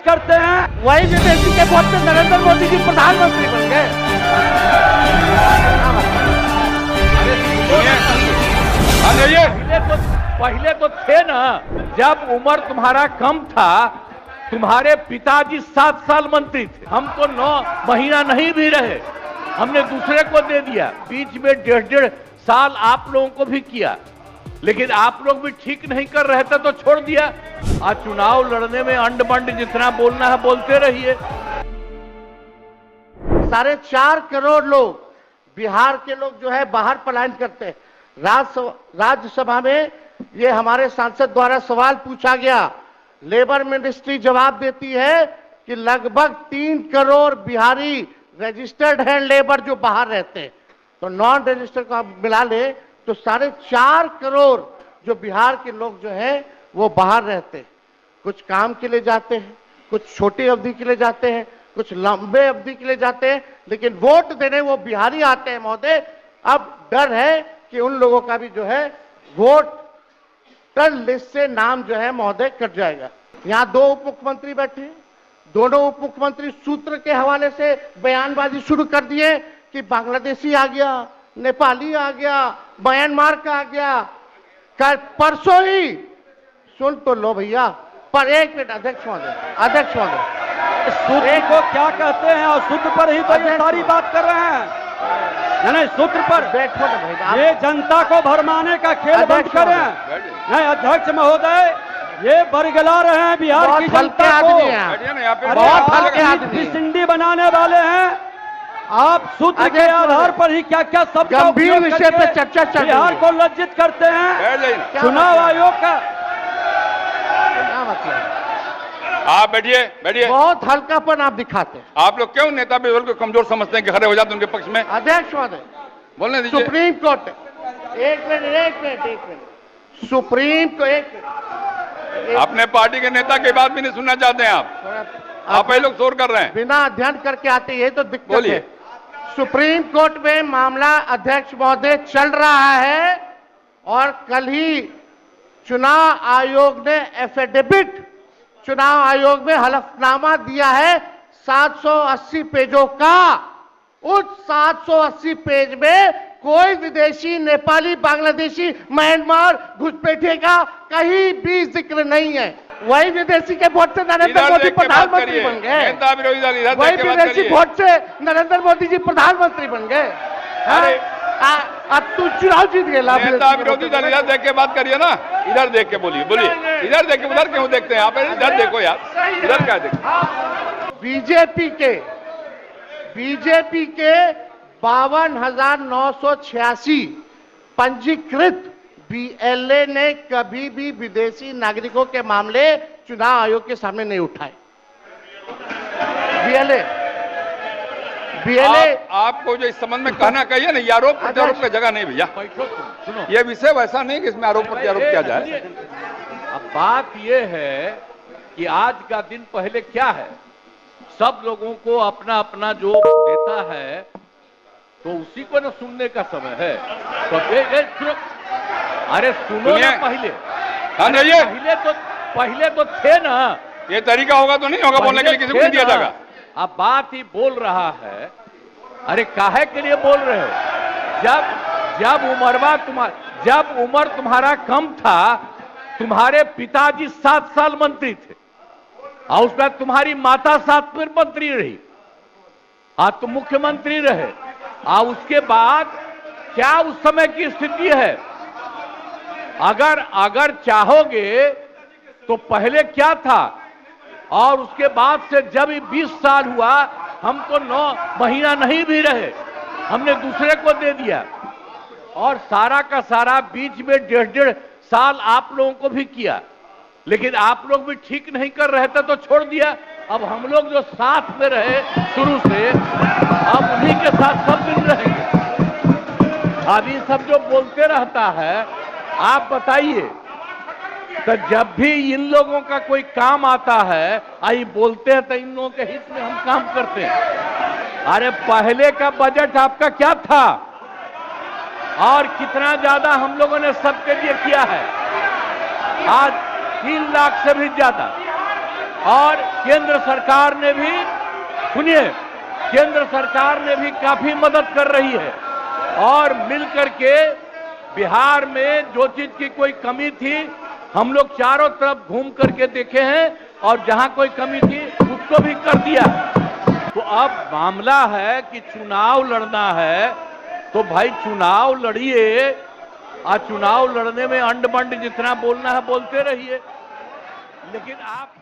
करते हैं, वही विदेशी के वोट से नरेंद्र मोदी जी प्रधानमंत्री बन गए। पहले तो थे ना, जब उम्र तुम्हारा कम था, तुम्हारे पिताजी 7 साल मंत्री थे, हम तो 9 महीना नहीं भी रहे, हमने दूसरे को दे दिया। बीच में 1.5 साल आप लोगों को भी किया, लेकिन आप लोग भी ठीक नहीं कर रहे थे तो छोड़ दिया। आज चुनाव लड़ने में अंड बंड जितना बोलना है बोलते रहिए। 4.5 करोड़ लोग, बिहार के लोग जो है बाहर पलायन करते हैं। राज्यसभा में ये हमारे सांसद द्वारा सवाल पूछा गया, लेबर मिनिस्ट्री जवाब देती है कि लगभग 3 करोड़ बिहारी रजिस्टर्ड है लेबर जो बाहर रहते हैं, तो नॉन रजिस्टर्ड को आप मिला ले तो 4.5 करोड़ जो बिहार के लोग जो हैं वो बाहर रहते हैं। कुछ काम के लिए जाते हैं, कुछ छोटी अवधि के लिए जाते हैं, कुछ लंबे अवधि के लिए जाते हैं, लेकिन वोट देने वो बिहारी आते हैं महोदय। अब डर है कि उन लोगों का भी जो है वोटर लिस्ट से नाम जो है महोदय कट जाएगा। यहाँ 2 उप मुख्यमंत्री बैठे हैं, दोनों उप मुख्यमंत्री सूत्र के हवाले से बयानबाजी शुरू कर दिए कि बांग्लादेशी आ गया, नेपाली आ गया, म्यांमार का आ गया। कल परसों ही सुन तो लो भैया, पर एक मिनट अध्यक्ष महोदय, सूत्र को क्या कहते हैं और सूत्र पर ही तो ये सारी बात कर रहे हैं। नहीं, सूत्र पर बैठो ना भाई, ये जनता को भरमाने का खेल बंद करें। नहीं अध्यक्ष महोदय, ये बरगला रहे हैं बिहार की जनता को, बहुत हल्के आदमी सिंडी बनाने वाले हैं। आप सूत्र के आधार पर ही क्या क्या सब गंभीर विषय पे चर्चा चल रही है, बिहार को लज्जित करते हैं। चुनाव आयोग का क्या मतलब? आप बैठिए। बहुत हल्कापन आप दिखाते हैं। आप लोग क्यों नेता बिल्कुल को कमजोर समझते हैं कि खड़े हो जाते हैं उनके पक्ष में? अध्यक्ष महोदय, बोलने दीजिए। सुप्रीम कोर्ट, एक मिनट, सुप्रीम को एक मिनट, अपने पार्टी के नेता की बात भी नहीं सुनना चाहते हैं आप ही लोग शोर कर रहे हैं। बिना अध्ययन करके आते, ये तो दिक्कत बोलिए। है। सुप्रीम कोर्ट में मामला अध्यक्ष महोदय चल रहा है और कल ही चुनाव आयोग ने एफिडेविट, चुनाव आयोग में हलफनामा दिया है 780 पेजों का। उस 780 पेज में कोई विदेशी, नेपाली, बांग्लादेशी, म्यांमार, घुसपैठे का कहीं भी जिक्र नहीं है। वही विदेशी के वोट से नरेंद्र मोदी प्रधानमंत्री बन गए, वही विदेशी वोट से नरेंद्र मोदी जी प्रधानमंत्री बन गए। अरे अब तू चुनाव जीत गए। नेता विरोधी दल इधर देख के बात करिए ना, इधर देख के बोलिए। इधर देख के, उधर क्यों देखते हैं आप? इधर देखो यार, इधर क्या देखो? बीजेपी के 52,986 पंजीकृत बीएलए ने कभी भी विदेशी नागरिकों के मामले चुनाव आयोग के सामने नहीं उठाए। बीएलए आपको जो इस संबंध में कहना कहिए ना, ये आरोप प्रत्यारोप का जगह नहीं भैया। ये विषय वैसा नहीं कि इसमें आरोप प्रत्यारोप किया जाए। अब बात ये है कि आज का दिन पहले क्या है, सब लोगों को अपना अपना जो देता है तो उसी को ना सुनने का समय है। तो अरे सुनो ना पहले तो थे ना। ये तरीका होगा तो नहीं होगा बोलने के लिए, किसी को नहीं दिया जाएगा। अब बात ही बोल रहा है। अरे काहे के लिए बोल रहे हो? जब उम्र तुम्हारा कम था, तुम्हारे पिताजी 7 साल मंत्री थे और उसमें तुम्हारी माता 7 फिर मंत्री रही, आज तुम मुख्यमंत्री रहे। और उसके बाद क्या उस समय की स्थिति है? अगर चाहोगे तो पहले क्या था और उसके बाद से जब 20 साल हुआ, हम तो 9 महीना नहीं भी रहे, हमने दूसरे को दे दिया। और सारा का सारा बीच में 1.5 साल आप लोगों को भी किया, लेकिन आप लोग भी ठीक नहीं कर रहे थे तो छोड़ दिया। अब हम लोग जो साथ में रहे शुरू से, अब उन्हीं के साथ सब दिन रहेंगे। अब ये सब जो बोलते रहता है, आप बताइए, तो जब भी इन लोगों का कोई काम आता है, आई बोलते हैं तो इन लोगों के हित में हम काम करते हैं। अरे पहले का बजट आपका क्या था और कितना ज्यादा हम लोगों ने सबके लिए किया है? आज 3 लाख से भी ज्यादा और केंद्र सरकार ने भी, सुनिए, केंद्र सरकार ने भी काफी मदद कर रही है और मिलकर के बिहार में जो चीज की कोई कमी थी हम लोग चारों तरफ घूम करके देखे हैं और जहां कोई कमी थी उसको भी कर दिया। तो अब मामला है कि चुनाव लड़ना है तो भाई चुनाव लड़िए और चुनाव लड़ने में अंड बंड जितना बोलना है बोलते रहिए, लेकिन आप